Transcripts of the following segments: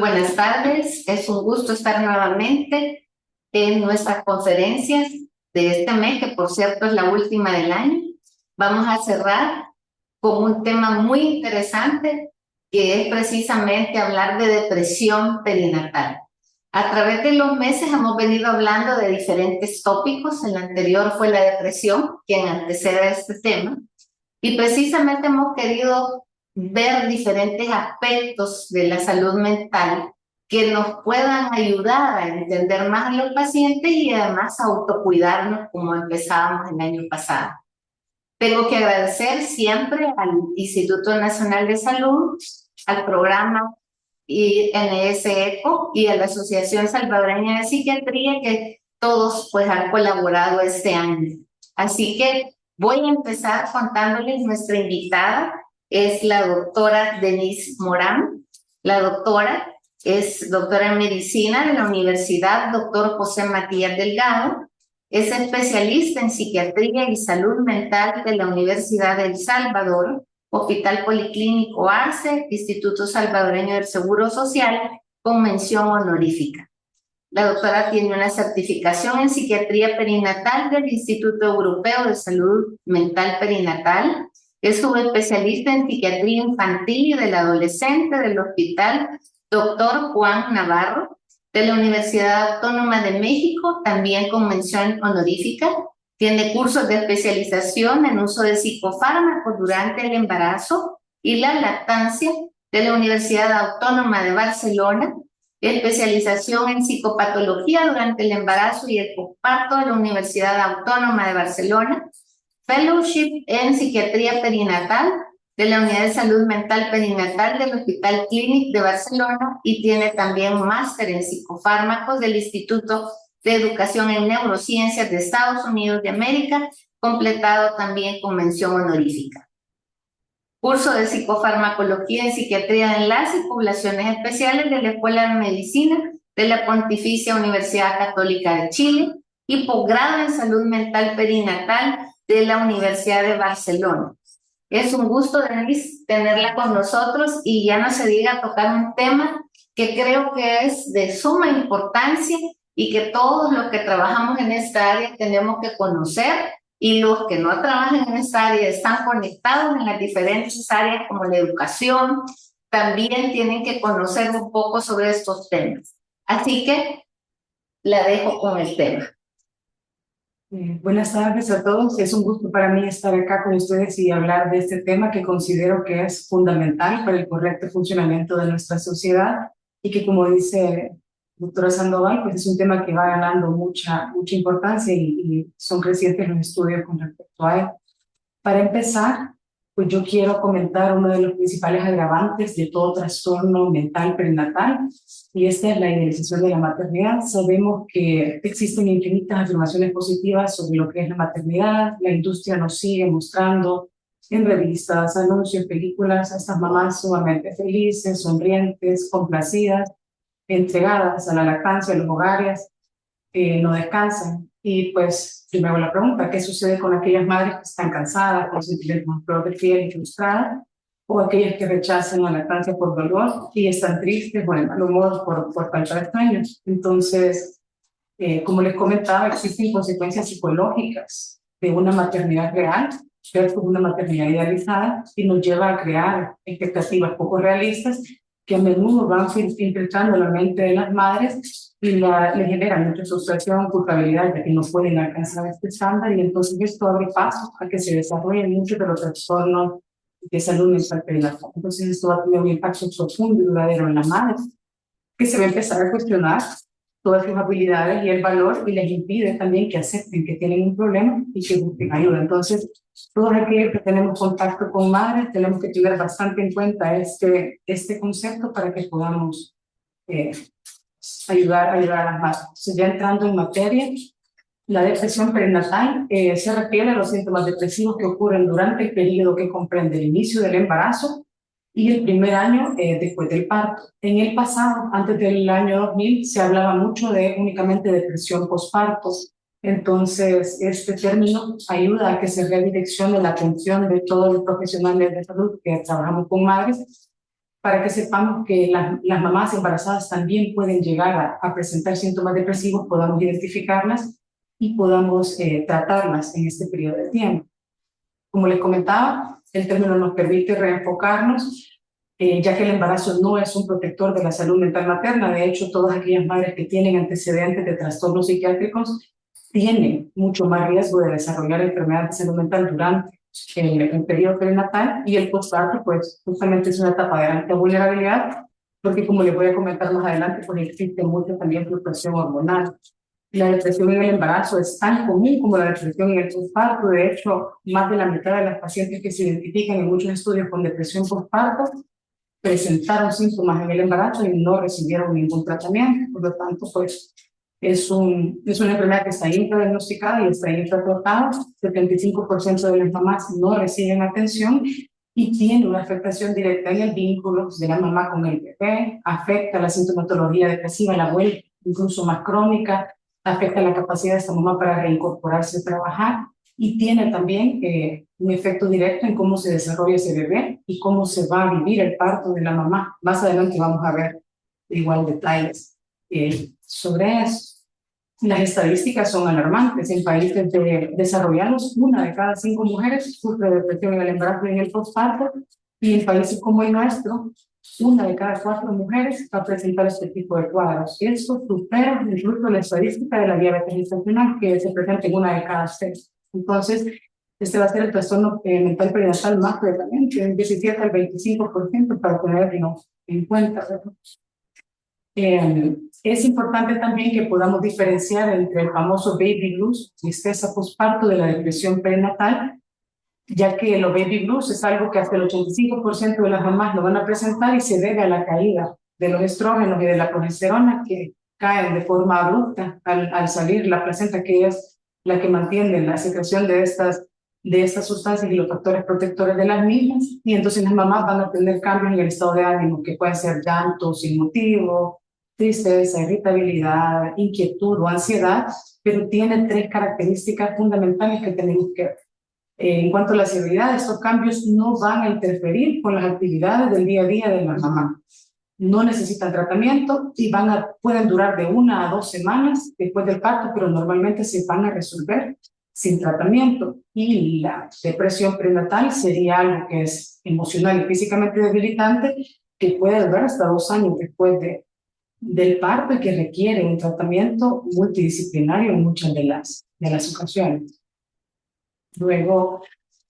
buenas tardes, es un gusto estar nuevamente en nuestras conferencias de este mes, que por cierto es la última del año. Vamos a cerrar con un tema muy interesante, que es precisamente hablar de depresión perinatal. A través de los meses hemos venido hablando de diferentes tópicos. El anterior fue la depresión, quien antecede a este tema, y precisamente hemos querido ver diferentes aspectos de la salud mental que nos puedan ayudar a entender más a los pacientes y además a autocuidarnos como empezábamos el año pasado. Tengo que agradecer siempre al Instituto Nacional de Salud, al programa INS ECO y a la Asociación Salvadoreña de Psiquiatría, que todos pues han colaborado este año. Así que voy a empezar contándoles. Nuestra invitada es la doctora Denise Morán. La doctora es doctora en medicina de la Universidad Dr. José Matías Delgado. Es especialista en psiquiatría y salud mental de la Universidad de El Salvador, Hospital Policlínico Arce, Instituto Salvadoreño del Seguro Social, con mención honorífica. La doctora tiene una certificación en psiquiatría perinatal del Instituto Europeo de Salud Mental Perinatal. Es subespecialista en psiquiatría infantil y del adolescente del Hospital Dr. Juan Navarro de la Universidad Autónoma de México, también con mención honorífica. Tiene cursos de especialización en uso de psicofármacos durante el embarazo y la lactancia de la Universidad Autónoma de Barcelona, especialización en psicopatología durante el embarazo y el posparto de la Universidad Autónoma de Barcelona, fellowship en psiquiatría perinatal de la Unidad de Salud Mental Perinatal del Hospital Clínic de Barcelona, y tiene también máster en psicofármacos del Instituto de Educación en Neurociencias de Estados Unidos de América, completado también con mención honorífica. Curso de psicofarmacología en psiquiatría de enlace y poblaciones especiales de la Escuela de Medicina de la Pontificia Universidad Católica de Chile, y posgrado en salud mental perinatal de la Universidad de Barcelona. Es un gusto, Denise, tenerla con nosotros, y ya no se diga tocar un tema que creo que es de suma importancia y que todos los que trabajamos en esta área tenemos que conocer, y los que no trabajan en esta área están conectados en las diferentes áreas como la educación, también tienen que conocer un poco sobre estos temas. Así que la dejo con el tema. Buenas tardes a todos. Es un gusto para mí estar acá con ustedes y hablar de este tema que considero que es fundamental para el correcto funcionamiento de nuestra sociedad, y que, como dice doctora Sandoval, pues es un tema que va ganando mucha importancia y son crecientes los estudios con respecto a él. Para empezar, pues yo quiero comentar uno de los principales agravantes de todo trastorno mental perinatal, y esta es la idealización de la maternidad. Sabemos que existen infinitas afirmaciones positivas sobre lo que es la maternidad. La industria nos sigue mostrando en revistas, anuncios, películas, a estas mamás sumamente felices, sonrientes, complacidas, entregadas a la lactancia, a los hogares, no descansan. Y pues yo me hago la pregunta: ¿qué sucede con aquellas madres que están cansadas, con sentimientos de piel y frustradas, o aquellas que rechazan la lactancia por dolor y están tristes o de mal humor por falta de sueños? Entonces, como les comentaba, existen consecuencias psicológicas de una maternidad real versus una maternidad idealizada, y nos lleva a crear expectativas poco realistas que a menudo van infiltrando la mente de las madres y le generan mucha frustración, culpabilidad, ya que no pueden alcanzar este estándar, y entonces esto abre paso a que se desarrollen muchos de los trastornos de salud mental perinatal. Entonces esto va a tener un impacto profundo y duradero en la madre, que se va a empezar a cuestionar todas sus habilidades y el valor, y les impide también que acepten que tienen un problema y que busquen ayuda. Entonces, todos aquellos que tenemos contacto con madres tenemos que tener bastante en cuenta este concepto para que podamos ayudar a las madres. Entonces, ya entrando en materia, la depresión perinatal se refiere a los síntomas depresivos que ocurren durante el periodo que comprende el inicio del embarazo y el primer año después del parto. En el pasado, antes del año 2000, se hablaba mucho de únicamente depresión posparto. Entonces, este término ayuda a que se redireccione la atención de todos los profesionales de salud que trabajamos con madres para que sepamos que las mamás embarazadas también pueden llegar a presentar síntomas depresivos, podamos identificarlas y podamos tratarlas en este periodo de tiempo. Como les comentaba, el término nos permite reenfocarnos, ya que el embarazo no es un protector de la salud mental materna. De hecho, todas aquellas madres que tienen antecedentes de trastornos psiquiátricos tienen mucho más riesgo de desarrollar enfermedades de salud mental durante el periodo prenatal, y el postparto, pues justamente es una etapa de alta vulnerabilidad, porque como les voy a comentar más adelante, pues existe mucha también fluctuación hormonal. La depresión en el embarazo es tan común como la depresión en el postparto. De hecho, más de la mitad de las pacientes que se identifican en muchos estudios con depresión postparto presentaron síntomas en el embarazo y no recibieron ningún tratamiento. Por lo tanto, pues es una enfermedad que está infradiagnosticada y está infratratada. 75% de las mamás no reciben atención y tiene una afectación directa en el vínculo de la mamá con el bebé, afecta la sintomatología depresiva, la vuelve incluso más crónica, afecta la capacidad de esta mamá para reincorporarse a trabajar, y tiene también un efecto directo en cómo se desarrolla ese bebé y cómo se va a vivir el parto de la mamá. Más adelante vamos a ver igual detalles sobre eso. Las estadísticas son alarmantes. En países desarrollados, 1 de cada 5 mujeres sufre depresión en el embarazo y en el postparto, y en países como el nuestro, 1 de cada 4 mujeres va a presentar este tipo de cuadros. Y esto supera incluso la estadística de la diabetes gestacional, que se presenta en 1 de cada 6. Entonces, este va a ser el trastorno mental perinatal más frecuente, del 17 al 25%, para tenerlo en cuenta, ¿verdad? Es importante también que podamos diferenciar entre el famoso baby blues, tristeza postparto, de la depresión prenatal, ya que los baby blues es algo que hasta el 85% de las mamás lo van a presentar y se debe a la caída de los estrógenos y de la progesterona, que caen de forma abrupta al salir la placenta, que es la que mantiene la secreción de estas sustancias y los factores protectores de las mismas, y entonces las mamás van a tener cambios en el estado de ánimo, que pueden ser llanto sin motivo, tristeza, irritabilidad, inquietud o ansiedad, pero tiene 3 características fundamentales que tenemos que ver. En cuanto a la severidad, estos cambios no van a interferir con las actividades del día a día de la mamá. No necesitan tratamiento y pueden durar de 1 a 2 semanas después del parto, pero normalmente se van a resolver sin tratamiento. Y la depresión prenatal sería algo que es emocional y físicamente debilitante, que puede durar hasta 2 años después del parto y que requiere un tratamiento multidisciplinario en muchas de las ocasiones. Luego,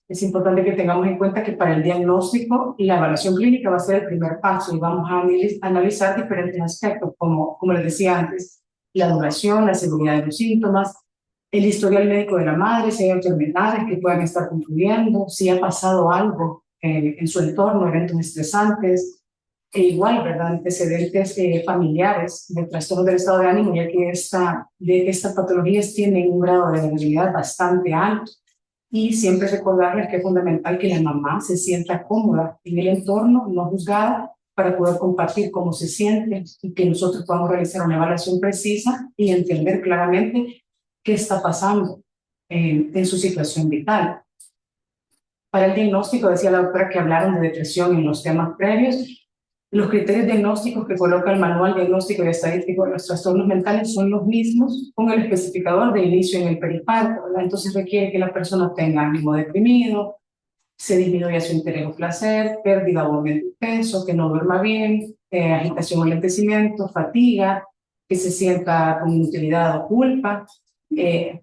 es importante que tengamos en cuenta que para el diagnóstico la evaluación clínica va a ser el primer paso, y vamos a analizar diferentes aspectos, como les decía antes, la duración, la severidad de los síntomas, el historial médico de la madre, si hay enfermedades que puedan estar concluyendo, si ha pasado algo en su entorno, eventos estresantes, e igual, ¿verdad?, antecedentes familiares de trastorno del estado de ánimo, ya que estas patologías tienen un grado de vulnerabilidad bastante alto. Y siempre recordarles que es fundamental que la mamá se sienta cómoda en el entorno, no juzgada, para poder compartir cómo se siente y que nosotros podamos realizar una evaluación precisa y entender claramente qué está pasando en su situación vital. Para el diagnóstico, decía la doctora que hablaron de depresión en los temas previos. Los criterios diagnósticos que coloca el Manual Diagnóstico y Estadístico de los Trastornos Mentales son los mismos con el especificador de inicio en el periparto, ¿verdad? Entonces requiere que la persona tenga ánimo deprimido, se disminuya su interés o placer, pérdida o aumento de peso, que no duerma bien, agitación o enlentecimiento, fatiga, que se sienta con inutilidad o culpa,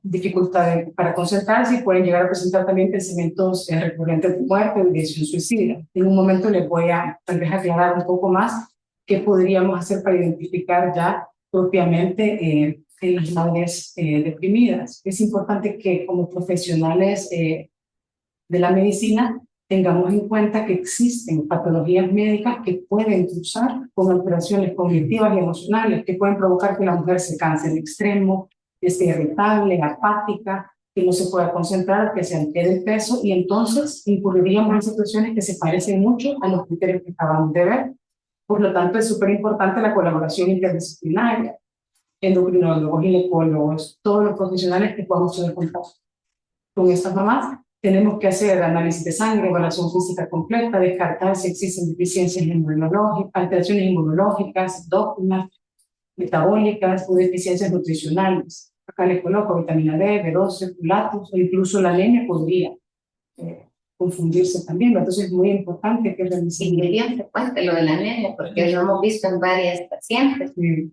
dificultad para concentrarse, y pueden llegar a presentar también pensamientos recurrentes de muerte o ideación suicida. En un momento les voy a tal vez aclarar un poco más qué podríamos hacer para identificar ya propiamente en las madres deprimidas. Es importante que como profesionales de la medicina tengamos en cuenta que existen patologías médicas que pueden cruzar con alteraciones cognitivas y emocionales, que pueden provocar que la mujer se canse en extremo, que esté irritable, apática, que no se pueda concentrar, que se altere el peso, y entonces incurriríamos en situaciones que se parecen mucho a los criterios que acabamos de ver. Por lo tanto, es súper importante la colaboración interdisciplinaria, endocrinólogos, ginecólogos, todos los profesionales que podamos tener contacto con estas mamás, Tenemos que hacer análisis de sangre, evaluación física completa, descartar si existen deficiencias inmunológicas, alteraciones inmunológicas, dogmas metabólicas o deficiencias nutricionales. Acá les coloco vitamina D, B12, folatos o incluso la anemia podría confundirse también. Entonces es muy importante que realicen. Y es bien frecuente lo de la anemia, porque lo hemos visto en varias pacientes. Sí.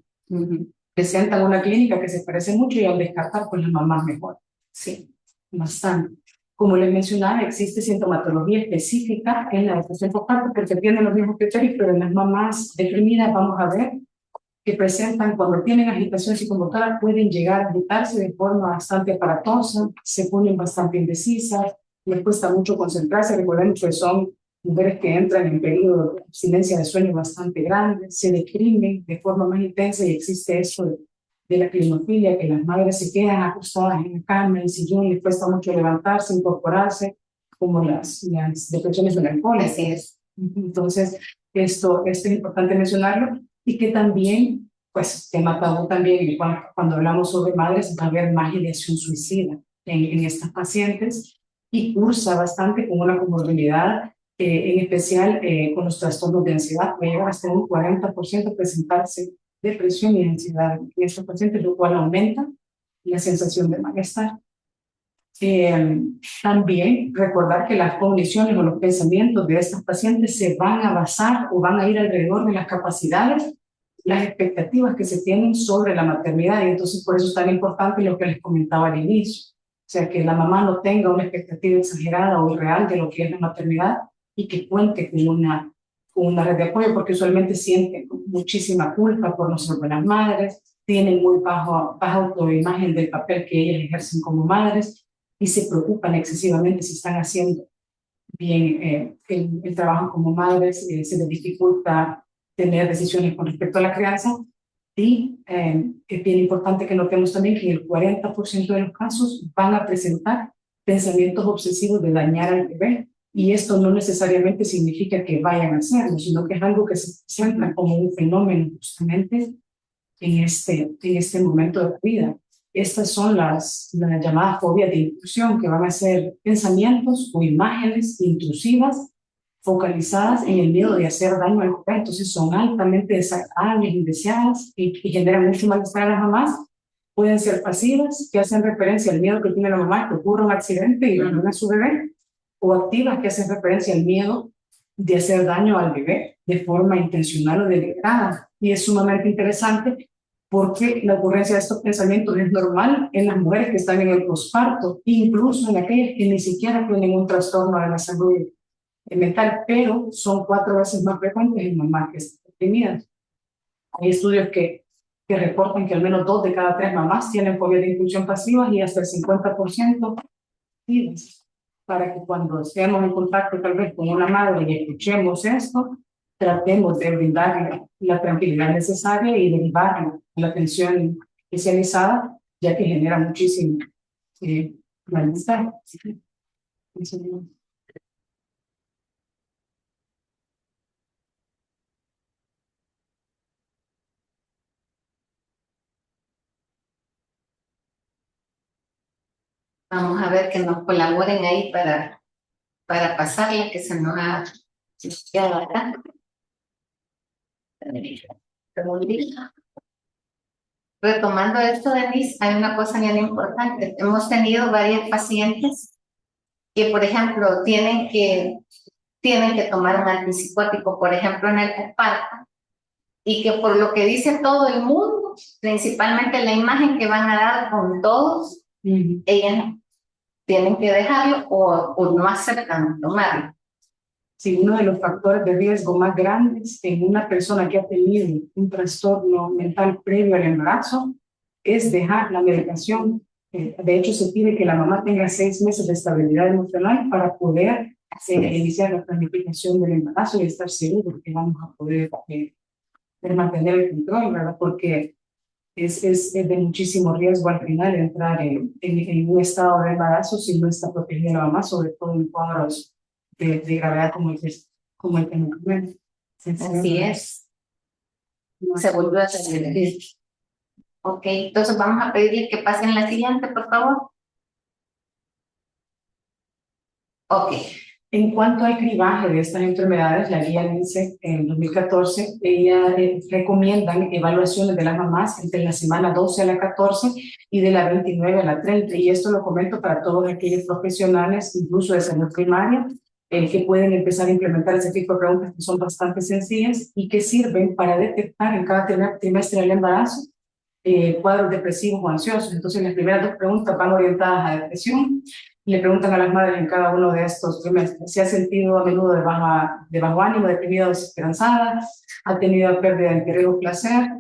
Presentan una clínica que se parece mucho y al descartar, pues la mamá mejor. Sí, bastante. Como les mencionaba, existe sintomatología específica en la depresión postparto porque tienen los mismos criterios, pero en las mamás deprimidas vamos a ver que presentan cuando tienen agitación psicomotora pueden llegar a agitarse de forma bastante aparatosa, se ponen bastante indecisas, les cuesta mucho concentrarse. Recordemos que son mujeres que entran en periodo de abstinencia de sueño bastante grande, se deprimen de forma más intensa y existe eso de la clinofilia, que las madres se quedan acostadas en la cama, en el sillón, les cuesta mucho levantarse, incorporarse, como las depresiones melancólicas. Así es. Entonces, esto es importante mencionarlo y que también, pues, tema tabú también, cuando hablamos sobre madres, va a haber más ideación suicida en estas pacientes y cursa bastante con una comorbilidad, en especial con los trastornos de ansiedad, puede llegar hasta un 40% presentarse depresión y ansiedad en estos pacientes, lo cual aumenta la sensación de malestar. También recordar que las cogniciones o los pensamientos de estas pacientes se van a basar o van a ir alrededor de las capacidades, las expectativas que se tienen sobre la maternidad, y entonces por eso es tan importante lo que les comentaba al inicio, o sea, que la mamá no tenga una expectativa exagerada o irreal de lo que es la maternidad y que cuente con una red de apoyo, porque usualmente sienten muchísima culpa por no ser buenas madres, tienen muy baja autoimagen del papel que ellas ejercen como madres, y se preocupan excesivamente si están haciendo bien el trabajo como madres, se les dificulta tener decisiones con respecto a la crianza. Y es bien importante que notemos también que en el 40% de los casos van a presentar pensamientos obsesivos de dañar al bebé. Y esto no necesariamente significa que vayan a hacerlo, sino que es algo que se presenta como un fenómeno justamente en este momento de la vida. Estas son las llamadas fobias de intrusión, que van a ser pensamientos o imágenes intrusivas focalizadas en el miedo de hacer daño al bebé. Entonces son altamente desagradables, indeseadas y generan mucho malestar a las mamás. Pueden ser pasivas, que hacen referencia al miedo que tiene la mamá que ocurra un accidente y dañar a su bebé, o activas, que hacen referencia al miedo de hacer daño al bebé de forma intencional o deliberada. Y es sumamente interesante porque la ocurrencia de estos pensamientos es normal en las mujeres que están en el posparto, incluso en aquellas que ni siquiera tienen un trastorno de la salud mental, pero son 4 veces más frecuentes en mamás que están deprimidas. Hay estudios que reportan que al menos 2 de cada 3 mamás tienen fobia de inclusión pasiva y hasta el 50% activas, para que cuando estemos en contacto tal vez con una madre y escuchemos esto, tratemos de brindarle la tranquilidad necesaria y derivarla a la atención especializada, ya que genera muchísimo malestar. Vamos a ver que nos colaboren ahí para pasarle, que se nos ha quedado acá. Retomando esto, Denise, hay una cosa bien importante. Hemos tenido varias pacientes que, por ejemplo, tienen que tomar un antipsicótico, por ejemplo, en el posparto, y que por lo que dice todo el mundo, principalmente la imagen que van a dar con todos, ellas tienen que dejarlo o no aceptan tomarlo. Sí, uno de los factores de riesgo más grandes en una persona que ha tenido un trastorno mental previo al embarazo es dejar la medicación. De hecho, se pide que la mamá tenga 6 meses de estabilidad emocional para poder iniciar la planificación del embarazo y estar seguros que vamos a poder mantener el control, ¿verdad? Porque es de muchísimo riesgo al final entrar en un estado de embarazo si no está protegida la mamá, sobre todo en cuadros de gravedad como el que me comenté. Así es. Se volvió a salir. Ok, entonces vamos a pedirle que pasen la siguiente, por favor. Ok, En cuanto al cribaje de estas enfermedades, la guía dice en 2014, ella recomiendan evaluaciones de las mamás entre la semana 12 a la 14 y de la 29 a la 30. Y esto lo comento para todos aquellos profesionales, incluso de salud primaria, que pueden empezar a implementar ese tipo de preguntas que son bastante sencillas y que sirven para detectar en cada trimestre del embarazo cuadros depresivos o ansiosos. Entonces, las primeras dos preguntas van orientadas a depresión. Le preguntan a las madres en cada uno de estos trimestres si ha sentido a menudo de bajo ánimo, deprimida o desesperanzada, ha tenido pérdida de interés o placer,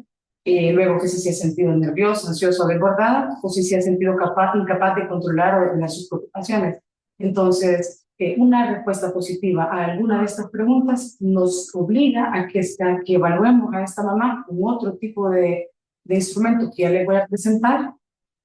luego que si se ha sentido nerviosa, ansiosa o desbordada, o si se ha sentido incapaz de controlar o detener sus preocupaciones. Entonces, una respuesta positiva a alguna de estas preguntas nos obliga a que evaluemos a esta mamá con otro tipo de instrumentos que ya les voy a presentar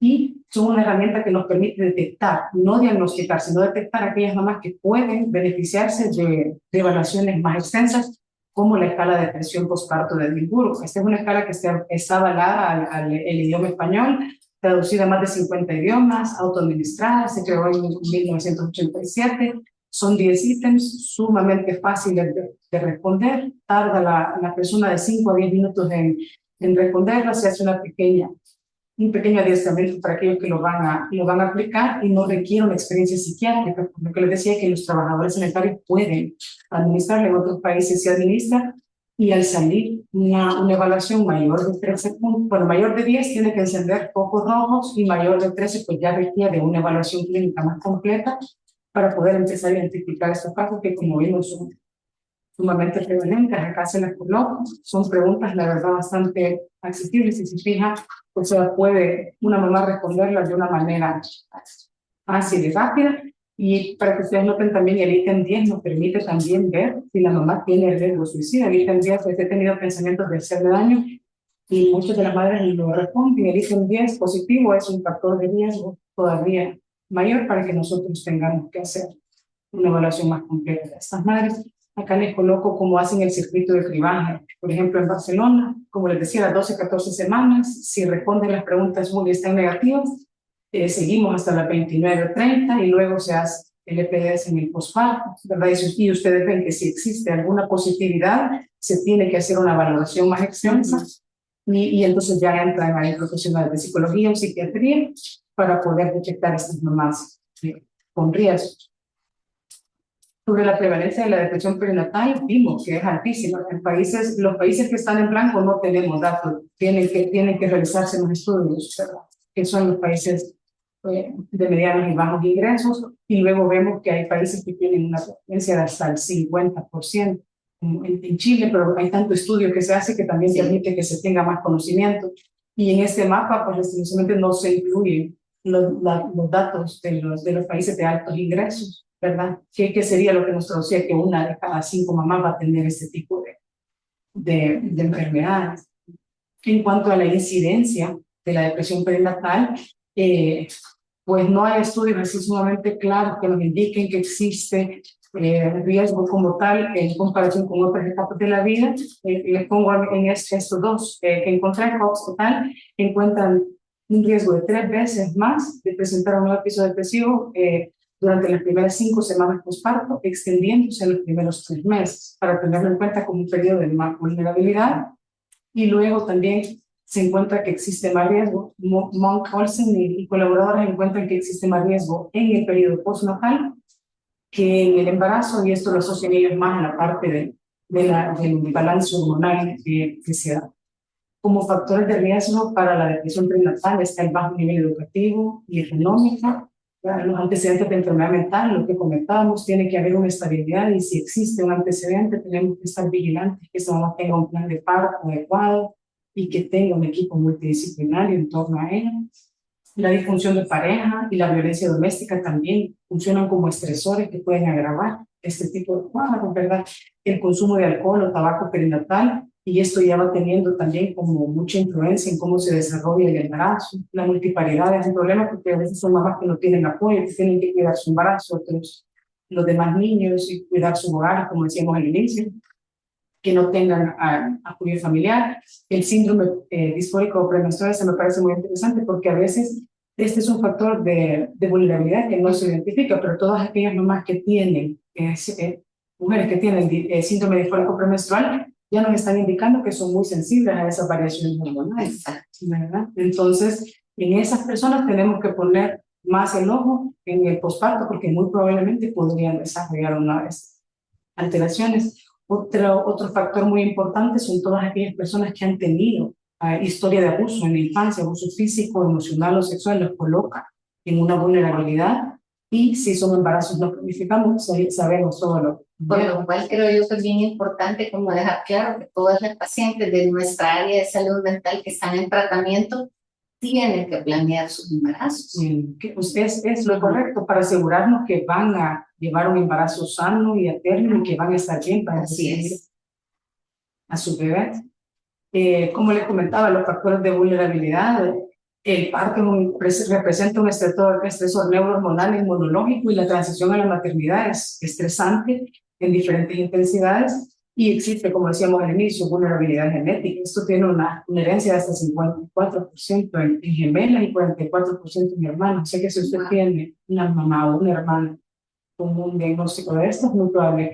y son una herramienta que nos permite detectar, no diagnosticar, sino detectar aquellas mamás que pueden beneficiarse de evaluaciones más extensas, como la escala de depresión postparto de Edimburgo. Esta es una escala que está avalada al idioma español, traducida a más de 50 idiomas, autoadministrada, se creó en 1987. Son 10 ítems sumamente fáciles de responder. Tarda la persona de 5 a 10 minutos en responderla, se hace un pequeño adiestramiento para aquellos que lo van a aplicar y no requiere una experiencia psiquiátrica. Por lo que les decía que los trabajadores sanitarios pueden administrarla, en otros países se administra, y al salir una evaluación mayor de 13 puntos, bueno, mayor de 10 tiene que encender focos rojos y mayor de 13 pues ya requiere una evaluación clínica más completa para poder empezar a identificar estos casos que, como vimos, son sumamente prevalentes. Acá se las coloco. Son preguntas, la verdad, bastante accesibles. Si se fija, pues puede una mamá responderlas de una manera fácil y rápida. Y para que ustedes noten también, el ítem 10 nos permite también ver si la mamá tiene riesgo suicida. El ítem 10 pues he tenido pensamientos de hacerle daño y muchas de las madres lo responden. El ítem 10 positivo es un factor de riesgo todavía mayor para que nosotros tengamos que hacer una evaluación más completa de estas madres. Acá les coloco cómo hacen el circuito de cribaje. Por ejemplo, en Barcelona, como les decía, las 12, 14 semanas, si responden las preguntas muy y están negativas, seguimos hasta las 29 o 30 y luego se hace el EPS en el posparto, ¿verdad? Y ustedes ven que si existe alguna positividad, se tiene que hacer una valoración más extensa y entonces ya entran ahí profesionales de psicología o psiquiatría para poder detectar estas mamás con riesgo. Sobre la prevalencia de la depresión perinatal, vimos que es altísima. Los países que están en blanco no tenemos datos, tienen que realizarse más estudios, ¿verdad? Que son los países de medianos y bajos ingresos, y luego vemos que hay países que tienen una prevalencia de hasta el 50%. En Chile, pero hay tanto estudio que se hace que también permite que se tenga más conocimiento. Y en este mapa, pues, lastimosamente no se incluyen los datos de los países de altos ingresos, ¿verdad? ¿Qué sería lo que nos traducía que una de cada 5 mamás va a tener este tipo de enfermedades? En cuanto a la incidencia de la depresión perinatal, pues no hay estudios así sumamente claros que nos indiquen que existe riesgo como tal en comparación con otras etapas de la vida. Les pongo en estos dos que encontré en Cox total, encuentran un riesgo de 3 veces más de presentar un nuevo episodio depresivo durante las primeras 5 semanas postparto, extendiéndose en los primeros 3 meses, para tenerlo en cuenta como un periodo de más vulnerabilidad. Y luego también se encuentra que existe más riesgo. Monk, Olsen y colaboradores encuentran que existe más riesgo en el periodo postnatal que en el embarazo, y esto lo asocian ellos más a la parte del balance hormonal que se da. Como factores de riesgo para la depresión prenatal está el bajo nivel educativo y económico, los antecedentes de enfermedad mental, lo que comentábamos, tiene que haber una estabilidad, y si existe un antecedente tenemos que estar vigilantes que esa mamá tenga un plan de parto adecuado y que tenga un equipo multidisciplinario en torno a ella. La disfunción de pareja y la violencia doméstica también funcionan como estresores que pueden agravar este tipo de cuadros, ¿verdad? El consumo de alcohol o tabaco perinatal, y esto ya va teniendo también como mucha influencia en cómo se desarrolla el embarazo. La multiparidad es un problema porque a veces son mamás que no tienen apoyo, que tienen que cuidar su embarazo, otros los demás niños y cuidar su hogar, como decíamos al inicio, que no tengan apoyo familiar. El síndrome disfórico premenstrual se me parece muy interesante porque a veces Este es un factor de vulnerabilidad que no se identifica, pero todas aquellas mamás que tienen, mujeres que tienen síndrome disfórico premenstrual, ya nos están indicando que son muy sensibles a esas variaciones hormonales, ¿verdad? Entonces, en esas personas tenemos que poner más el ojo en el posparto, porque muy probablemente podrían desarrollar una vez alteraciones. Otro factor muy importante son todas aquellas personas que han tenido historia de abuso en la infancia, abuso físico, emocional o sexual, los coloca en una vulnerabilidad. Y si son embarazos no planificamos, sabemos todo lo. Por lo cual creo yo que es bien importante como dejar claro que todas las pacientes de nuestra área de salud mental que están en tratamiento tienen que planear sus embarazos. Es lo correcto para asegurarnos que van a llevar un embarazo sano y a término y que van a estar bien para recibir a su bebé. Como les comentaba, los factores de vulnerabilidad, el parto representa un estresor neurohormonal inmunológico y la transición a la maternidad es estresante en diferentes intensidades y existe, como decíamos al inicio, vulnerabilidad genética. Esto tiene una herencia de hasta 54% en gemelas y 44% en hermanos. O sea que si usted tiene una mamá o una hermana con un diagnóstico de esto, es muy probable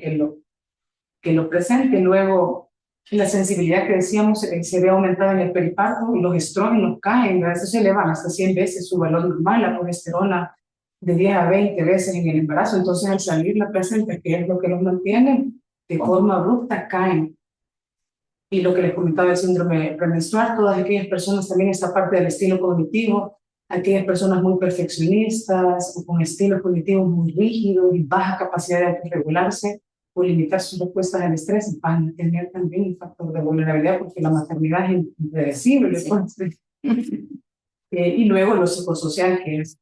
que lo presente. Luego, la sensibilidad que decíamos se ve aumentada en el periparto y los estrógenos caen, a veces se elevan hasta 100 veces su valor normal, la progesterona de 10 a 20 veces en el embarazo. Entonces, al salir la placenta, que es lo que los mantiene, de forma abrupta caen. Y lo que les comentaba el síndrome premenstrual, todas aquellas personas, también esta parte del estilo cognitivo, aquellas personas muy perfeccionistas o con estilos cognitivos muy rígidos y baja capacidad de regularse o limitar sus respuestas al estrés, van a tener también un factor de vulnerabilidad porque la maternidad es impredecible. Y luego lo psicosocial, que es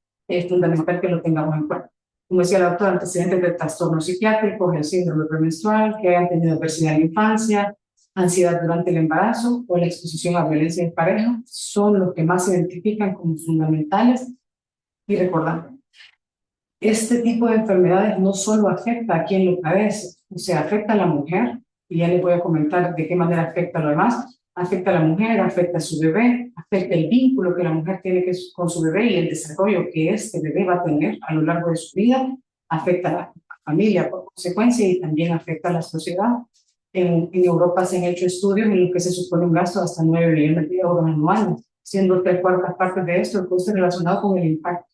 fundamental que lo tengamos en cuenta. Como decía la doctora, antecedentes de trastornos psiquiátricos, el síndrome premenstrual, que hayan tenido adversidad en la infancia, ansiedad durante el embarazo o la exposición a violencia en pareja, son los que más se identifican como fundamentales. Y recordando, este tipo de enfermedades no solo afecta a quien lo padece, o sea, afecta a la mujer, y ya les voy a comentar de qué manera afecta a lo demás, afecta a la mujer, afecta a su bebé, afecta el vínculo que la mujer tiene con su bebé y el desarrollo que este bebé va a tener a lo largo de su vida, afecta a la familia por consecuencia y también afecta a la sociedad. En Europa se han hecho estudios en los que se supone un gasto de hasta 9 billones de euros anuales, siendo 3/4 partes de esto el coste relacionado con el impacto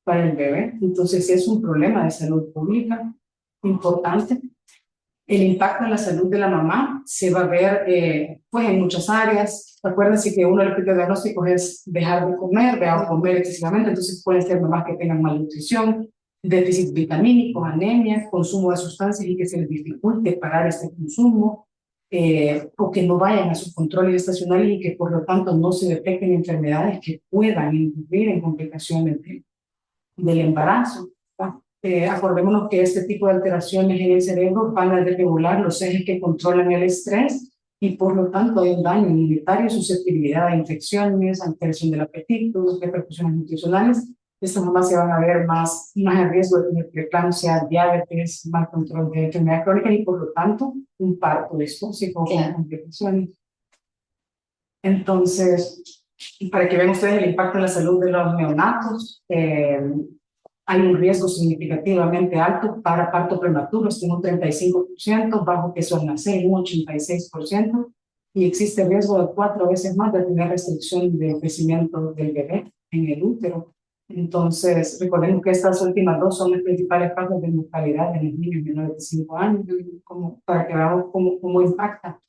para el bebé. Entonces es un problema de salud pública importante. El impacto en la salud de la mamá se va a ver pues en muchas áreas. Acuérdense que uno de los primeros diagnósticos es dejar de comer, o comer excesivamente, entonces pueden ser mamás que tengan malnutrición, déficit vitamínico, anemia, consumo de sustancias y que se les dificulte parar este consumo, o que no vayan a sus controles estacionales y que por lo tanto no se detecten enfermedades que puedan incurrir en complicaciones del embarazo. Acordémonos que este tipo de alteraciones en el cerebro van a desregular los ejes que controlan el estrés y por lo tanto hay un daño inmunitario, susceptibilidad a infecciones, alteración del apetito, repercusiones nutricionales. Estas mamás se van a ver más en riesgo de tener preeclampsia, diabetes, mal control de enfermedad crónica y por lo tanto un parto distóxico con complicaciones. Entonces, para que vean ustedes el impacto en la salud de los neonatos, hay un riesgo significativamente alto para parto prematuro, en un 35%, bajo peso al nacer, un 86%, y existe riesgo de 4 veces más de tener restricción de crecimiento del bebé en el útero. Entonces, recordemos que estas últimas dos son las principales causas de mortalidad en los niños menores de 5 años, para que veamos cómo impacta.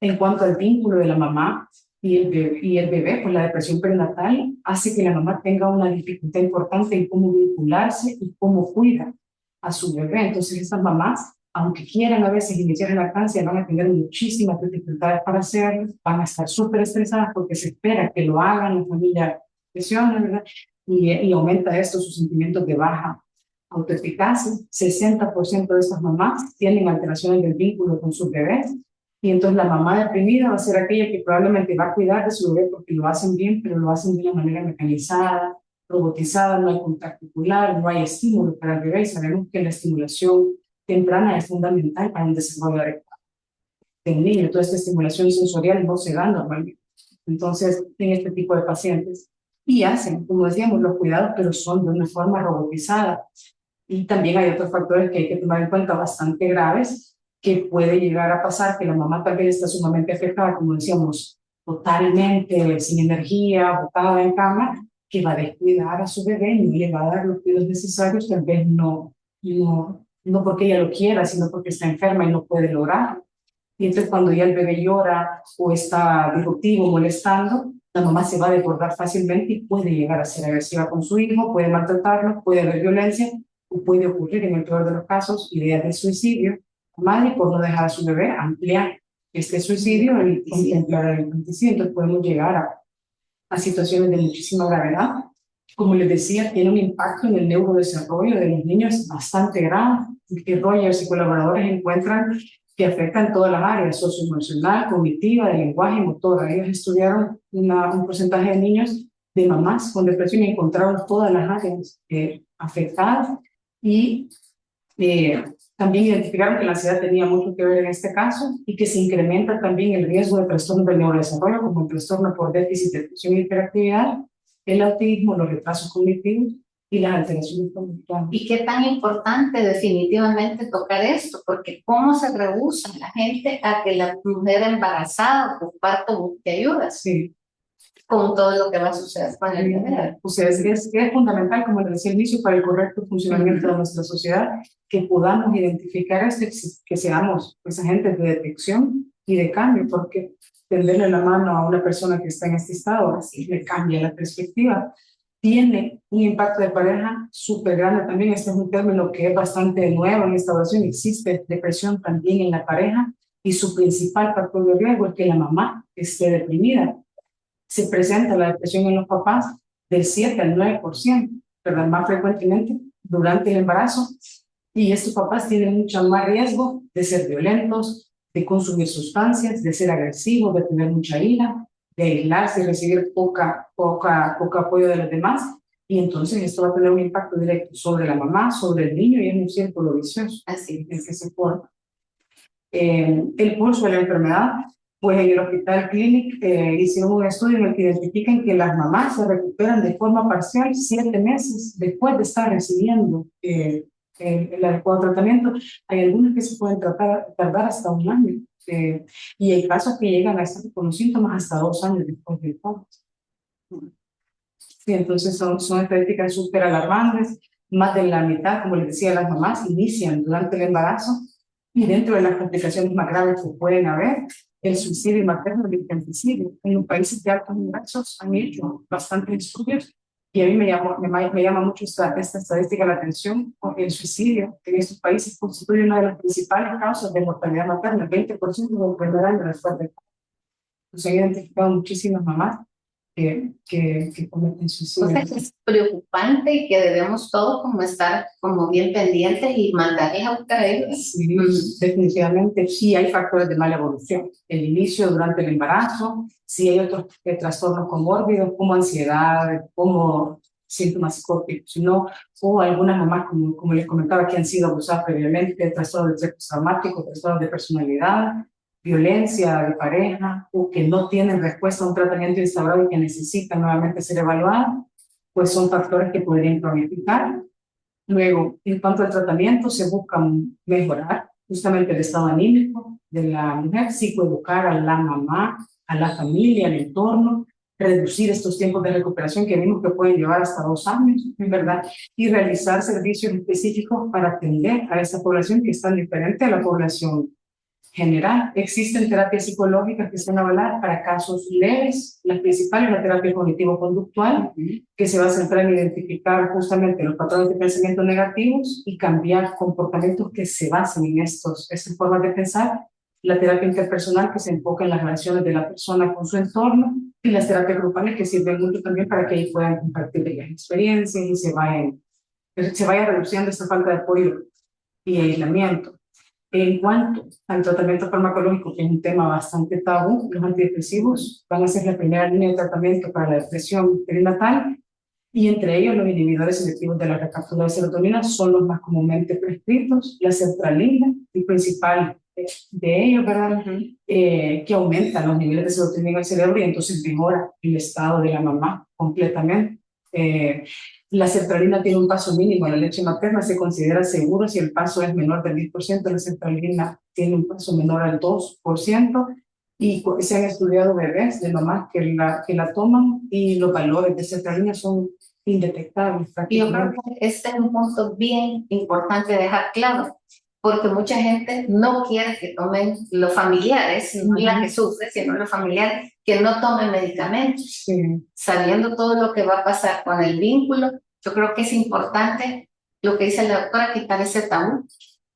En cuanto al vínculo de la mamá y el bebé, pues la depresión perinatal hace que la mamá tenga una dificultad importante en cómo vincularse y cómo cuidar a su bebé. Entonces estas mamás, aunque quieran a veces iniciar la lactancia, van a tener muchísimas dificultades para hacerlo, van a estar súper estresadas porque se espera que lo hagan, la familia presiona, ¿verdad? Y aumenta esto sus sentimientos de baja autoeficacia. 60% de estas mamás tienen alteraciones del vínculo con sus bebés. Y entonces la mamá deprimida va a ser aquella que probablemente va a cuidar de su bebé porque lo hacen bien, pero lo hacen de una manera mecanizada, robotizada, no hay contacto ocular, no hay estímulo para el bebé. Y sabemos que la estimulación temprana es fundamental para un desarrollo adecuado de un niño. Toda esta estimulación sensorial no se da normalmente. Entonces, en este tipo de pacientes, y hacen, como decíamos, los cuidados, pero son de una forma robotizada. Y también hay otros factores que hay que tomar en cuenta bastante graves, que puede llegar a pasar que la mamá tal vez está sumamente afectada, como decíamos, totalmente sin energía, botada en cama, que va a descuidar a su bebé y no le va a dar los cuidados necesarios, tal vez no porque ella lo quiera, sino porque está enferma y no puede lograr. Y entonces cuando ya el bebé llora o está disruptivo, molestando, la mamá se va a desbordar fácilmente y puede llegar a ser agresiva con su hijo, puede maltratarlo, puede haber violencia o puede ocurrir, en el peor de los casos, ideas de suicidio. La madre, por no dejar a su bebé ampliar este suicidio y contemplar el infanticidio. Entonces podemos llegar a situaciones de muchísima gravedad. Como les decía, tiene un impacto en el neurodesarrollo de los niños bastante grave, que Rogers y colaboradores encuentran que afectan todas las áreas, socioemocional, cognitiva, de lenguaje y motora. Ellos estudiaron un porcentaje de niños de mamás con depresión y encontraron todas las áreas afectadas y también identificaron que la ansiedad tenía mucho que ver en este caso y que se incrementa también el riesgo de trastornos del neurodesarrollo como el trastorno por déficit de atención y hiperactividad, el autismo, los retrasos cognitivos y las alteraciones cognitivas. Y qué tan importante definitivamente tocar esto, porque cómo se rehúsa la gente a que la mujer embarazada o parto busque ayuda. Sí. Con todo lo que va a suceder con el bebé. O sea, es fundamental, como les decía al inicio, para el correcto funcionamiento de nuestra sociedad, que podamos identificar esto, que seamos pues, agentes de detección y de cambio, porque tenderle la mano a una persona que está en este estado, así le cambia la perspectiva. Tiene un impacto de pareja súper grande también. Este es un término que es bastante nuevo en esta oración. Existe depresión también en la pareja y su principal factor de riesgo es que la mamá esté deprimida. Se presenta la depresión en los papás del 7 al 9%, pero más frecuentemente durante el embarazo. Y estos papás tienen mucho más riesgo de ser violentos, de consumir sustancias, de ser agresivos, de tener mucha ira, de aislarse y recibir poco apoyo de los demás. Y entonces esto va a tener un impacto directo sobre la mamá, sobre el niño y en un círculo vicioso. Así es que se forma. El pulso de la enfermedad, pues en el Hospital Clínic hicieron un estudio en el que identifican que las mamás se recuperan de forma parcial 7 meses después de estar recibiendo el adecuado tratamiento. Hay algunas que se pueden tardar hasta 1 año y hay casos que llegan a estar con los síntomas hasta 2 años después del COVID. Sí, entonces son estadísticas súper alarmantes. Más de la mitad, como les decía, las mamás inician durante el embarazo. Y dentro de las complicaciones más graves que pueden haber, el suicidio materno y el infanticidio. En los países de altos ingresos han hecho bastantes estudios y a mí me llama mucho esta estadística la atención, porque el suicidio en estos países constituye una de las principales causas de mortalidad materna, el 20% de enfermedad de la fuerte. Se han identificado muchísimas mamás que cometen suicidio. Entonces es preocupante y que debemos todos como estar como bien pendientes y mandarles a buscar ayuda. Sí, definitivamente sí hay factores de mala evolución. El inicio durante el embarazo, sí hay otros trastornos comórbidos como ansiedad, como síntomas psicóticos, ¿no? O algunas mamás, como les comentaba, que han sido abusadas previamente, trastornos de estrés traumático, trastornos de personalidad, violencia de pareja o que no tienen respuesta a un tratamiento instaurado y que necesitan nuevamente ser evaluados, pues son factores que podrían cronificar. Luego, en cuanto al tratamiento, se busca mejorar justamente el estado anímico de la mujer, psicoeducar a la mamá, a la familia, al entorno, reducir estos tiempos de recuperación que vimos que pueden llevar hasta 2 años, ¿verdad? Y realizar servicios específicos para atender a esa población que es tan diferente a la población general. Existen terapias psicológicas que son avaladas para casos leves. La principal es la terapia cognitivo-conductual, que se va a centrar en identificar justamente los patrones de pensamiento negativos y cambiar comportamientos que se basen en estas formas de pensar. La terapia interpersonal, que se enfoca en las relaciones de la persona con su entorno, y las terapias grupales, que sirven mucho también para que ellos puedan compartir las experiencias y se vaya reduciendo esta falta de apoyo y aislamiento. En cuanto al tratamiento farmacológico, que es un tema bastante tabú, los antidepresivos van a ser la primera línea de tratamiento para la depresión perinatal y entre ellos los inhibidores selectivos de la recaptura de serotonina son los más comúnmente prescritos. La sertralina, el principal de ellos, ¿verdad? Que aumentan los niveles de serotonina en el cerebro y entonces mejora el estado de la mamá completamente. La sertralina tiene un paso mínimo en la leche materna, se considera seguro si el paso es menor del 10%, la sertralina tiene un paso menor al 2%, y se han estudiado bebés de mamás que la toman y los valores de sertralina son indetectables Y yo creo prácticamente. que este es un punto bien importante dejar claro, porque mucha gente no quiere que tomen los familiares, no la que sufre, sino los familiares, que no tomen medicamentos, sabiendo todo lo que va a pasar con el vínculo. Yo creo que es importante lo que dice la doctora, quitar ese tabú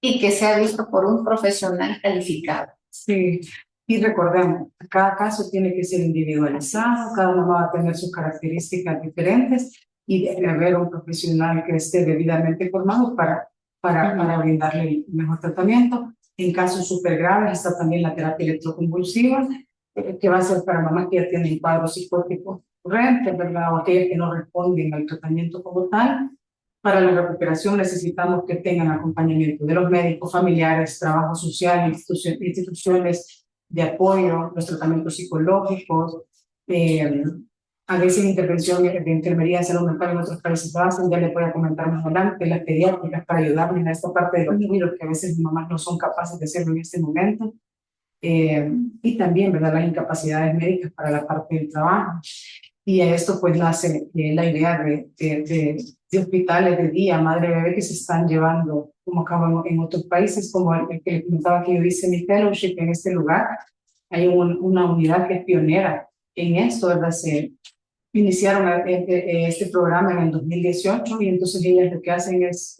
y que sea visto por un profesional calificado. Sí, y recordemos, cada caso tiene que ser individualizado, cada mamá va a tener sus características diferentes y debe haber un profesional que esté debidamente formado para brindarle el mejor tratamiento. En casos súper graves está también la terapia electroconvulsiva, que va a ser para mamás que ya tienen cuadros psicóticos recurrentes, ¿verdad? O aquellas que no responden al tratamiento como tal. Para la recuperación necesitamos que tengan acompañamiento de los médicos, familiares, trabajo social, instituciones de apoyo, los tratamientos psicológicos, a veces intervención de enfermería de salud mental en otros países lo hacen, ya les voy a comentar más adelante, las pediátricas para ayudarles a esta parte de los cuidados que a veces mis mamás no son capaces de hacerlo en este momento. Y también, ¿verdad?, las incapacidades médicas para la parte del trabajo. Y a esto pues nace la idea de hospitales de día, madre-bebé, que se están llevando como acabo en otros países, como el que les comentaba que yo hice mi fellowship en este lugar. Hay una unidad que es pionera en esto, ¿verdad? Se iniciaron este programa en el 2018 y entonces ellas lo que hacen es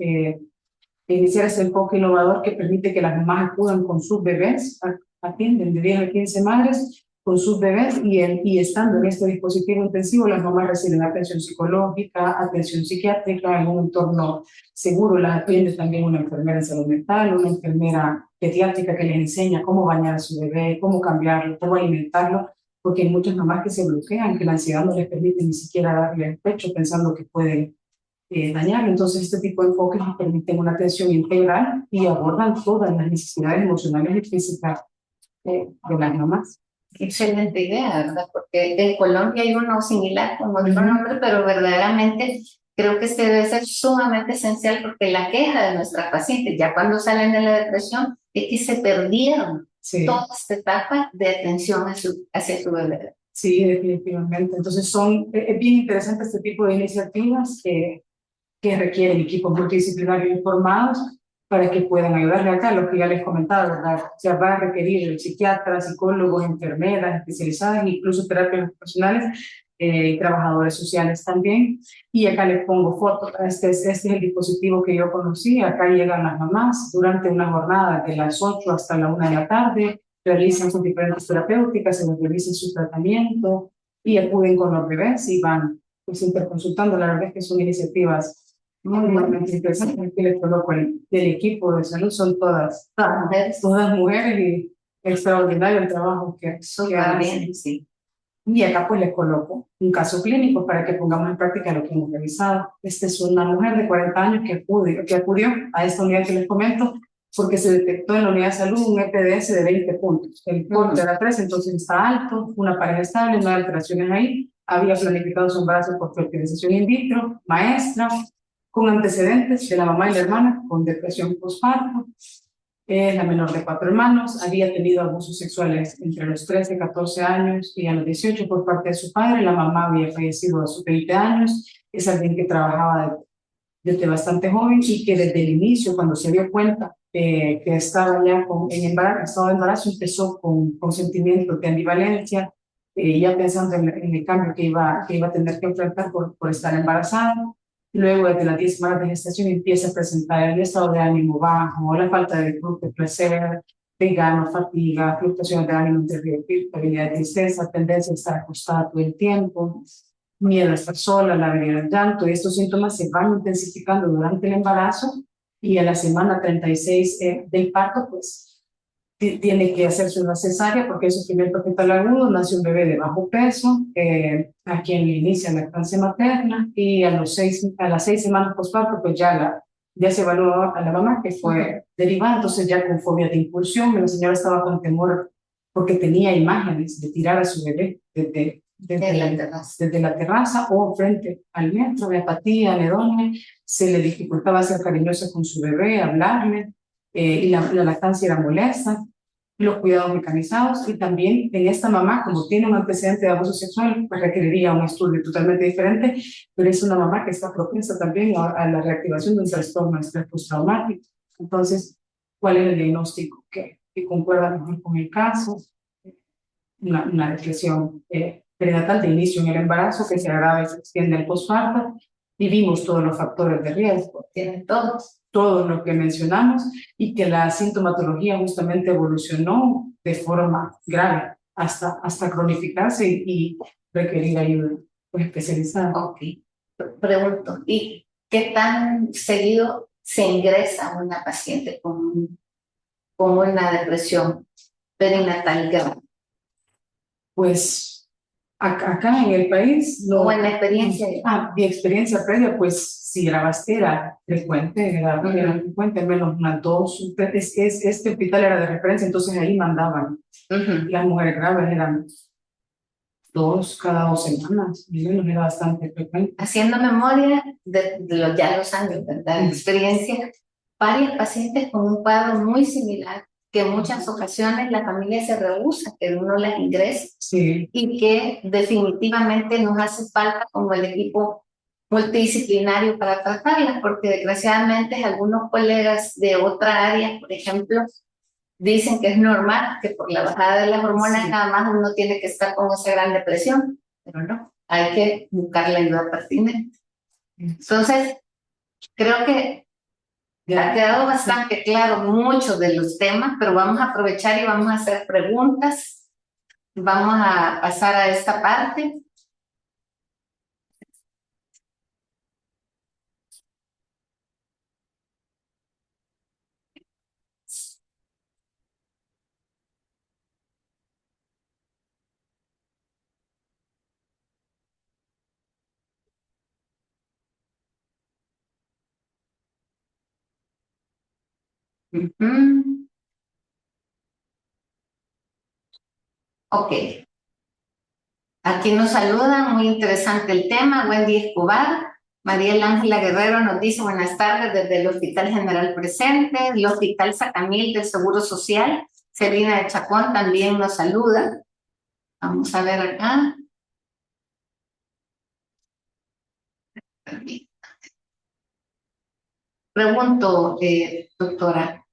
iniciar ese enfoque innovador que permite que las mamás acudan con sus bebés, atienden de 10 a 15 madres con sus bebés y estando en este dispositivo intensivo, las mamás reciben atención psicológica, atención psiquiátrica en un entorno seguro. Las atiende también una enfermera en salud mental, una enfermera pediátrica que les enseña cómo bañar a su bebé, cómo cambiarlo, cómo alimentarlo, porque hay muchas mamás que se bloquean, que la ansiedad no les permite ni siquiera darle el pecho pensando que pueden dañarlo. Entonces, este tipo de enfoques nos permiten una atención integral y abordan todas las necesidades emocionales y físicas de las mamás. Excelente idea, ¿verdad? Porque en Colombia hay uno similar con otro nombre, pero verdaderamente creo que este debe ser sumamente esencial porque la queja de nuestras pacientes, ya cuando salen de la depresión, es que se perdieron toda esta etapa de atención hacia su bebé. Sí, definitivamente. Entonces es bien interesante este tipo de iniciativas que requieren equipos multidisciplinarios informados para que puedan ayudarle acá, lo que ya les comentaba, ¿verdad? O sea, va a requerir psiquiatras, psicólogos, enfermeras especializadas, incluso terapias ocupacionales, trabajadores sociales también. Y acá les pongo fotos. Este es el dispositivo que yo conocí. Acá llegan las mamás durante una jornada de las 8 hasta la 1 de la tarde, realizan sus diferentes terapéuticas, se les revisa su tratamiento y acuden con los bebés y van pues interconsultando. La verdad es que son iniciativas muy interesantes. Que les coloco del equipo de salud son todas mujeres y extraordinario el trabajo que hacen. Sí. Y acá pues les coloco un caso clínico para que pongamos en práctica lo que hemos revisado. Esta es una mujer de 40 años que acudió a esta unidad que les comento porque se detectó en la unidad de salud un EPDS de 20 puntos. El punto era 3, entonces está alto, una pareja estable, no hay alteraciones ahí. Había planificado su embarazo por fertilización in vitro, maestra, con antecedentes de la mamá y la hermana, con depresión postparto. Es la menor de 4 hermanos, había tenido abusos sexuales entre los 13 y 14 años y a los 18 por parte de su padre. La mamá había fallecido a sus 20 años, es alguien que trabajaba desde bastante joven y que desde el inicio, cuando se dio cuenta que estaba ya en estado de embarazo, empezó con sentimientos de ambivalencia, ya pensando en el cambio que iba a tener que enfrentar por estar embarazada. Luego, desde las 10 semanas de gestación, empieza a presentar el estado de ánimo bajo, la falta de disfrute, placer, desgano, fatiga, fluctuaciones de ánimo, irritabilidad, tristeza, tendencia a estar acostada todo el tiempo, miedo a estar sola, la avenida del llanto. Y estos síntomas se van intensificando durante el embarazo y a la semana 36 del parto, pues tiene que hacerse una cesárea porque es sufrimiento fetal agudo, nace un bebé de bajo peso, a quien le inicia lactancia materna y a las 6 semanas postparto pues ya ya se evaluó a la mamá que fue derivada, entonces ya con fobia de impulsión, la señora estaba con temor porque tenía imágenes de tirar a su bebé desde la terraza o frente al metro, de apatía, anedonia, se le dificultaba ser cariñosa con su bebé, hablarle, y la lactancia era molesta, los cuidados mecanizados, y también en esta mamá, como tiene un antecedente de abuso sexual, pues requeriría un estudio totalmente diferente, pero es una mamá que está propensa también a la reactivación de un trastorno de estrés postraumático. Entonces, ¿cuál es el diagnóstico que concuerda mejor con el caso? Una depresión perinatal de inicio en el embarazo que se agrava y se extiende al posparto. Vivimos todos los factores de riesgo, Tienen todos. todo lo que mencionamos, y que la sintomatología justamente evolucionó de forma grave hasta cronificarse y requerir ayuda pues, especializada. Ok. Pregunto, ¿y qué tan seguido se ingresa una paciente con una depresión perinatal grave? Pues acá en el país, no, o en la experiencia. Mi experiencia previa, pues sí, era frecuente, era frecuente, al menos unas dos. Este hospital era de referencia, entonces ahí mandaban. Las mujeres graves eran 2 cada 2 semanas, y menos era bastante frecuente. Haciendo memoria de ya los años, ¿verdad? Experiencia, varios pacientes con un cuadro muy similar, que en muchas ocasiones la familia se rehúsa que uno las ingrese, sí, y que definitivamente nos hace falta como el equipo multidisciplinario para tratarlas, porque desgraciadamente algunos colegas de otra área, por ejemplo, dicen que es normal, que por la bajada de las hormonas nada más uno tiene que estar con esa gran depresión, pero no, hay que buscar la ayuda pertinente. Entonces, creo que ha quedado bastante claro muchos de los temas, pero vamos a aprovechar y vamos a hacer preguntas. Vamos a pasar a esta parte. Ok. Aquí nos saludan, muy interesante el tema. Wendy Escobar. María Ángela Guerrero nos dice buenas tardes desde el Hospital General Presente, el Hospital Sacamil del Seguro Social. Celina de Chacón también nos saluda. Vamos a ver acá. Pregunto, doctora,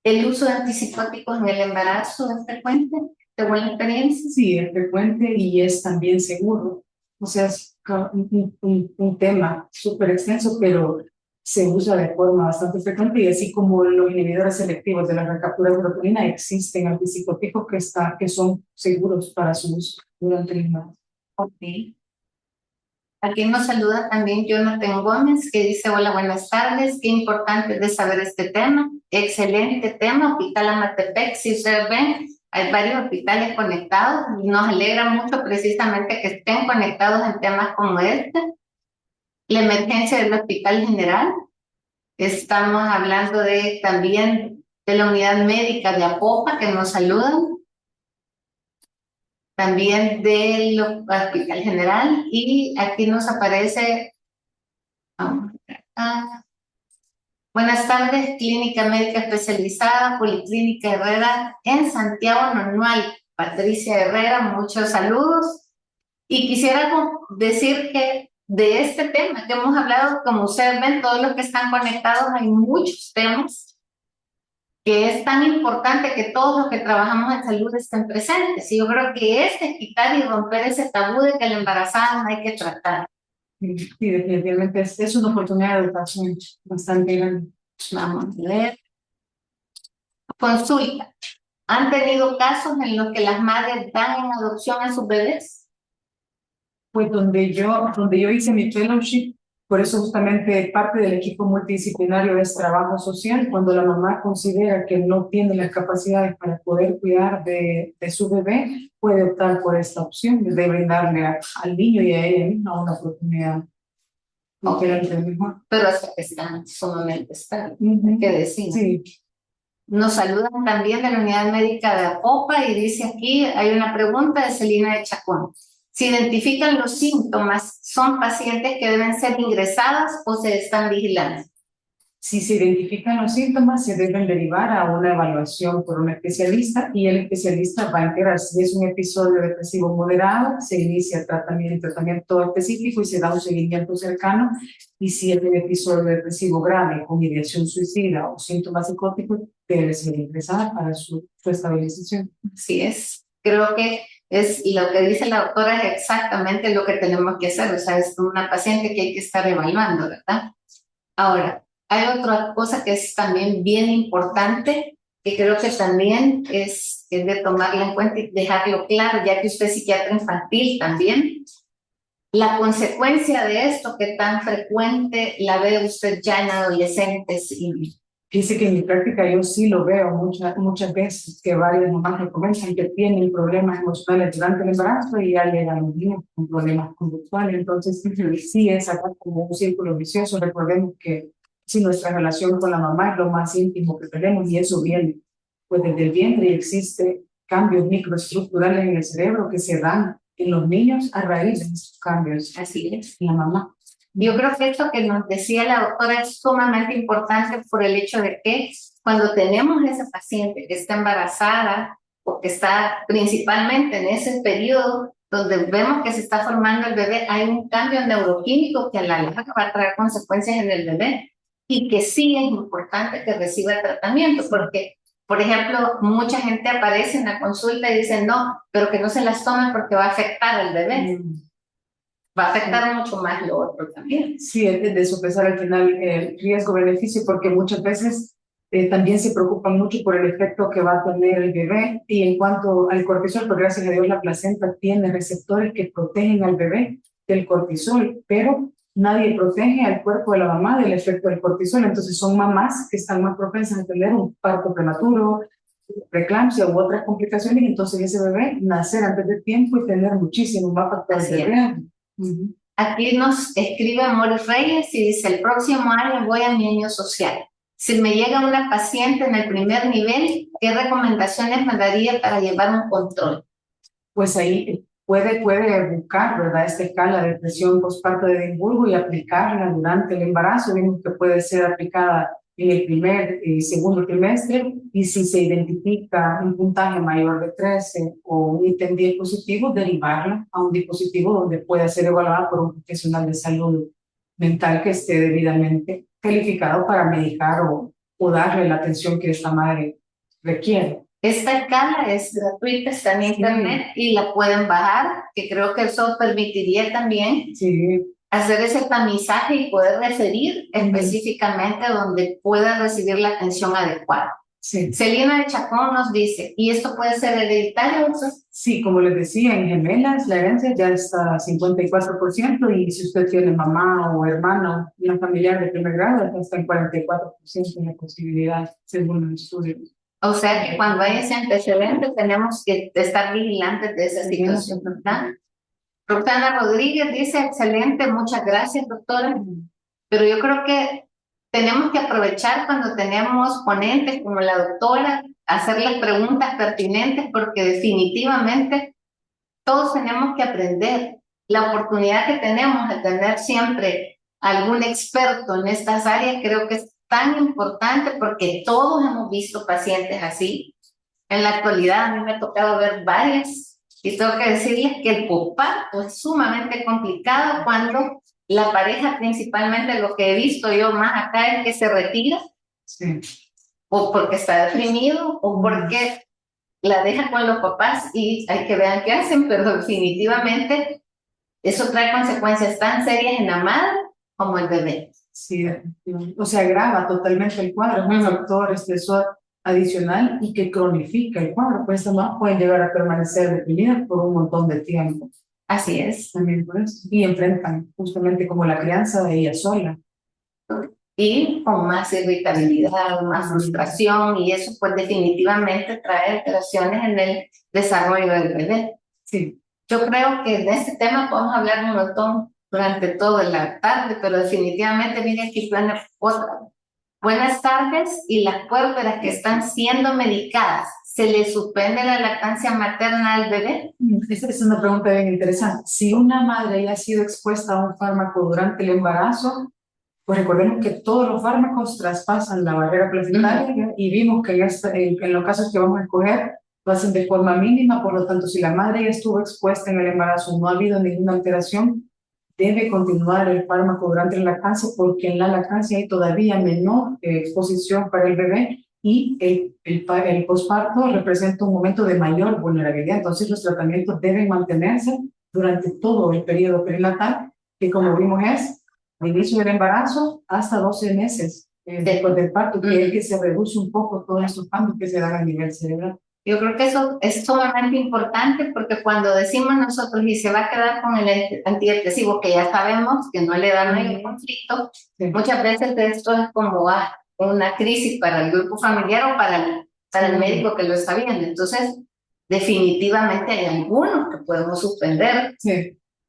¿el uso de antipsicóticos en el embarazo es frecuente, según la experiencia? Sí, es frecuente y es también seguro. O sea, es un tema súper extenso, pero se usa de forma bastante frecuente, y así como los inhibidores selectivos de la recaptura de serotonina, existen antipsicóticos que son seguros para su uso durante el embarazo. Ok. Aquí nos saluda también Jonathan Gómez, que dice, hola, buenas tardes, qué importante es de saber este tema, excelente tema, Hospital Amatepec, si ustedes ven, hay varios hospitales conectados, y nos alegra mucho precisamente que estén conectados en temas como este. La emergencia del Hospital General, estamos hablando también de la unidad médica de Apopa, que nos saludan, también del Hospital General, y aquí nos aparece, vamos acá. Buenas tardes, Clínica Médica Especializada, Policlínica Herrera en Santiago Nonual. Patricia Herrera, muchos saludos. Y quisiera decir que de este tema que hemos hablado, como ustedes ven, todos los que están conectados, hay muchos temas que es tan importante que todos los que trabajamos en salud estén presentes. Y yo creo que es quitar y romper ese tabú de que la embarazada no hay que tratar. Sí, definitivamente es una oportunidad de educación bastante grande. Vamos a ver. Consulta. ¿Han tenido casos en los que las madres dan en adopción a sus bebés? Pues donde yo hice mi fellowship, por eso justamente parte del equipo multidisciplinario es trabajo social. Cuando la mamá considera que no tiene las capacidades para poder cuidar de su bebé, puede optar por esta opción de brindarle al niño y a ella misma una oportunidad. Ok. Mejor. Pero hasta que están sumamente estables. ¿Qué decir? Sí. Nos saludan también de la Unidad Médica de Apopa y dice aquí, hay una pregunta de Celina de Chacón. ¿Se identifican los síntomas? ¿Son pacientes que deben ser ingresados o se están vigilando? Si se identifican los síntomas, se deben derivar a una evaluación por un especialista y el especialista va a enterar si es un episodio depresivo moderado, se inicia tratamiento específico y se da un seguimiento cercano, y si es un episodio depresivo grave con ideación suicida o síntomas psicóticos, debe ser ingresada para su estabilización. Así es. Creo que es lo que dice la doctora, es exactamente lo que tenemos que hacer. O sea, es una paciente que hay que estar evaluando, ¿verdad? Ahora, hay otra cosa que es también bien importante, que creo que también es de tomarla en cuenta y dejarlo claro, ya que usted es psiquiatra infantil también. La consecuencia de esto, que tan frecuente la ve usted ya en adolescentes y... Dice que en mi práctica yo sí lo veo muchas veces, que varias mamás me comentan que tienen problemas emocionales durante el embarazo y ya llegan los niños con problemas conductuales. Entonces, sí es acá como un círculo vicioso. Recordemos que si nuestra relación con la mamá es lo más íntimo que tenemos, y eso viene pues desde el vientre, y existe cambios microestructurales en el cerebro que se dan en los niños a raíz de esos cambios. Así es. En la mamá. Yo creo que esto que nos decía la doctora es sumamente importante por el hecho de que cuando tenemos esa paciente que está embarazada o que está principalmente en ese periodo donde vemos que se está formando el bebé, hay un cambio neuroquímico que a la larga va a traer consecuencias en el bebé y que sí es importante que reciba tratamiento, porque, por ejemplo, mucha gente aparece en la consulta y dice no, pero que no se las tome porque va a afectar al bebé. Va a afectar mucho más lo otro también. Sí, es de sopesar al final el riesgo-beneficio, porque muchas veces también se preocupan mucho por el efecto que va a tener el bebé. Y en cuanto al cortisol, pues gracias a Dios la placenta tiene receptores que protegen al bebé del cortisol, pero nadie protege al cuerpo de la mamá del efecto del cortisol. Entonces son mamás que están más propensas a tener un parto prematuro, preeclampsia u otras complicaciones, y entonces ese bebé nacer antes de tiempo y tener muchísimos más factores de riesgo. Aquí nos escribe Amores Reyes y dice, el próximo año voy a mi año social. Si me llega una paciente en el primer nivel, ¿qué recomendaciones me daría para llevar un control? Pues ahí puede buscar, ¿verdad?, esta escala de presión postparto de Edimburgo y aplicarla durante el embarazo. Vimos que puede ser aplicada en el primer y segundo trimestre, y si se identifica un puntaje mayor de 13 o un ítem 10 positivo, derivarla a un dispositivo donde pueda ser evaluada por un profesional de salud mental que esté debidamente calificado para medicar o darle la atención que esta madre requiere. Esta escala es gratuita, está en internet y la pueden bajar, que creo que eso permitiría también hacer ese tamizaje y poder referir específicamente donde pueda recibir la atención adecuada. Celina de Chacón nos dice, ¿y esto puede ser hereditario? Sí, como les decía, en gemelas la herencia ya está 54%, y si usted tiene mamá o hermano, una familiar de primer grado, ya está en 44% de la posibilidad, según los estudios. O sea que cuando hay ese antecedente tenemos que estar vigilantes de esa situación, ¿verdad? Roxana Rodríguez dice, excelente, muchas gracias, doctora. Pero yo creo que tenemos que aprovechar cuando tenemos ponentes como la doctora, hacerles preguntas pertinentes, porque definitivamente todos tenemos que aprender. La oportunidad que tenemos de tener siempre algún experto en estas áreas creo que es tan importante, porque todos hemos visto pacientes así. En la actualidad a mí me ha tocado ver varias y tengo que decirles que el posparto es sumamente complicado cuando la pareja, principalmente lo que he visto yo más acá, es que se retira o porque está deprimido o porque la deja con los papás y hay que ver qué hacen, pero definitivamente eso trae consecuencias tan serias en la madre como el bebé. Sí, o sea, agrava totalmente el cuadro, es un factor estresor adicional y que cronifica el cuadro, pues además pueden llegar a permanecer deprimidas por un montón de tiempo. Así es. También por eso. Y enfrentan justamente como la crianza de ella sola. Y con más irritabilidad, más frustración, y eso pues definitivamente trae alteraciones en el desarrollo del bebé. Sí. Yo creo que de este tema podemos hablar un montón, durante toda la tarde, pero definitivamente viene aquí otra. Buenas tardes, y las puérperas que están siendo medicadas, ¿se le suspende la lactancia materna al bebé? Esta es una pregunta bien interesante. Si una madre ya ha sido expuesta a un fármaco durante el embarazo, pues recordemos que todos los fármacos traspasan la barrera placentaria y vimos que ya en los casos que vamos a escoger lo hacen de forma mínima, por lo tanto, si la madre ya estuvo expuesta en el embarazo, no ha habido ninguna alteración, debe continuar el fármaco durante la lactancia porque en la lactancia hay todavía menor exposición para el bebé y el posparto representa un momento de mayor vulnerabilidad. Entonces, los tratamientos deben mantenerse durante todo el periodo perinatal, que como vimos es al inicio del embarazo hasta 12 meses después del parto, que es que se reduce un poco todos estos cambios que se dan a nivel cerebral. Yo creo que eso es sumamente importante porque cuando decimos nosotros y se va a quedar con el antidepresivo, que ya sabemos que no le da mayor conflicto, muchas veces esto es como una crisis para el grupo familiar o para el médico que lo está viendo. Entonces, definitivamente hay algunos que podemos suspender.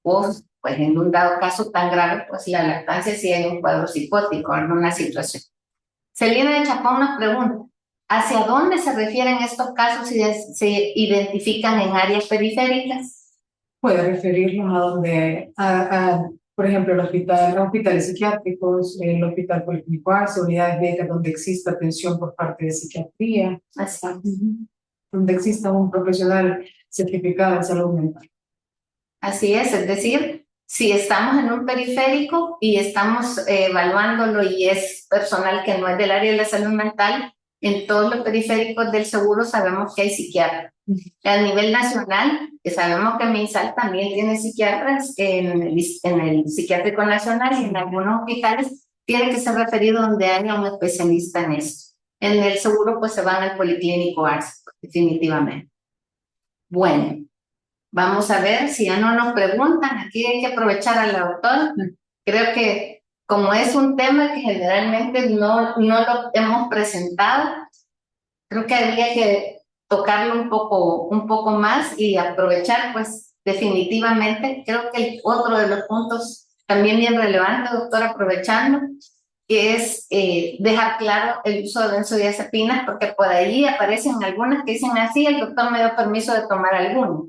O, pues en un dado caso tan grave, pues la lactancia sí hay un cuadro psicótico, alguna situación. Celina de Chapón nos pregunta, ¿hacia dónde se refieren estos casos si se identifican en áreas periféricas? Puede referirnos a donde, por ejemplo, hospitales psiquiátricos, el hospital policlínico ARCE, unidades médicas donde exista atención por parte de psiquiatría, donde exista un profesional certificado en salud mental. Así es decir, si estamos en un periférico y estamos evaluándolo y es personal que no es del área de la salud mental, en todos los periféricos del seguro sabemos que hay psiquiatras. A nivel nacional, sabemos que MinSal también tiene psiquiatras en el Psiquiátrico Nacional y en algunos hospitales tiene que ser referido donde haya un especialista en eso. En el seguro pues se van al Policlínico ARCE, definitivamente. Bueno, vamos a ver si ya no nos preguntan. Aquí hay que aprovechar a la doctora. Creo que como es un tema que generalmente no lo hemos presentado, creo que habría que tocarlo un poco más y aprovechar, pues definitivamente. Creo que otro de los puntos también bien relevante, doctora, aprovechando, que es dejar claro el uso de benzodiazepinas, porque por ahí aparecen algunas que dicen así, el doctor me dio permiso de tomar alguno.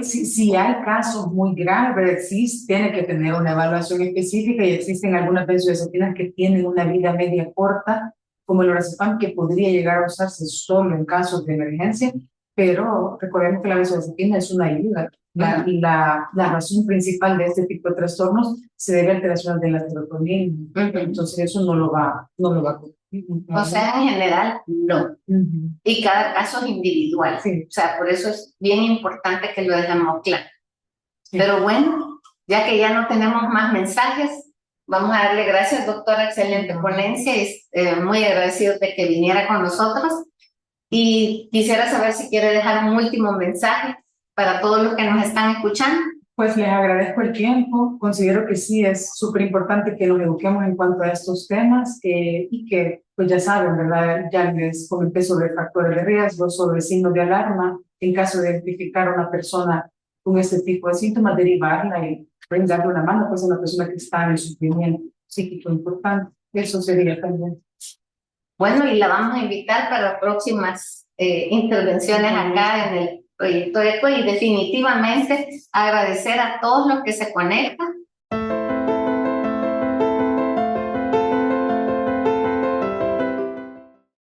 Si hay casos muy graves, sí, tiene que tener una evaluación específica y existen algunas benzodiazepinas que tienen una vida media corta, como el lorazepam, que podría llegar a usarse solo en casos de emergencia, pero recordemos que la benzodiazepina es una ayuda. La razón principal de este tipo de trastornos se debe a alteraciones de la serotonina. Entonces eso no lo va a cumplir. O sea, en general, no. Y cada caso es individual. Sí. O sea, por eso es bien importante que lo dejemos claro. Sí. Pero bueno, ya que ya no tenemos más mensajes, vamos a darle gracias, doctora, excelente ponencia, y muy agradecidos de que viniera con nosotros. Y quisiera saber si quiere dejar un último mensaje para todos los que nos están escuchando. Pues les agradezco el tiempo. Considero que sí es súper importante que nos eduquemos en cuanto a estos temas y que, pues ya saben, ¿verdad? Ya les comenté sobre factores de riesgo, sobre signos de alarma. En caso de identificar a una persona con este tipo de síntomas, derivarla y brindarle una mano, pues a una persona que está en el sufrimiento psíquico importante. Eso sería también. Bueno, y la vamos a invitar para próximas intervenciones acá en el proyecto ECO, y definitivamente agradecer a todos los que se conectan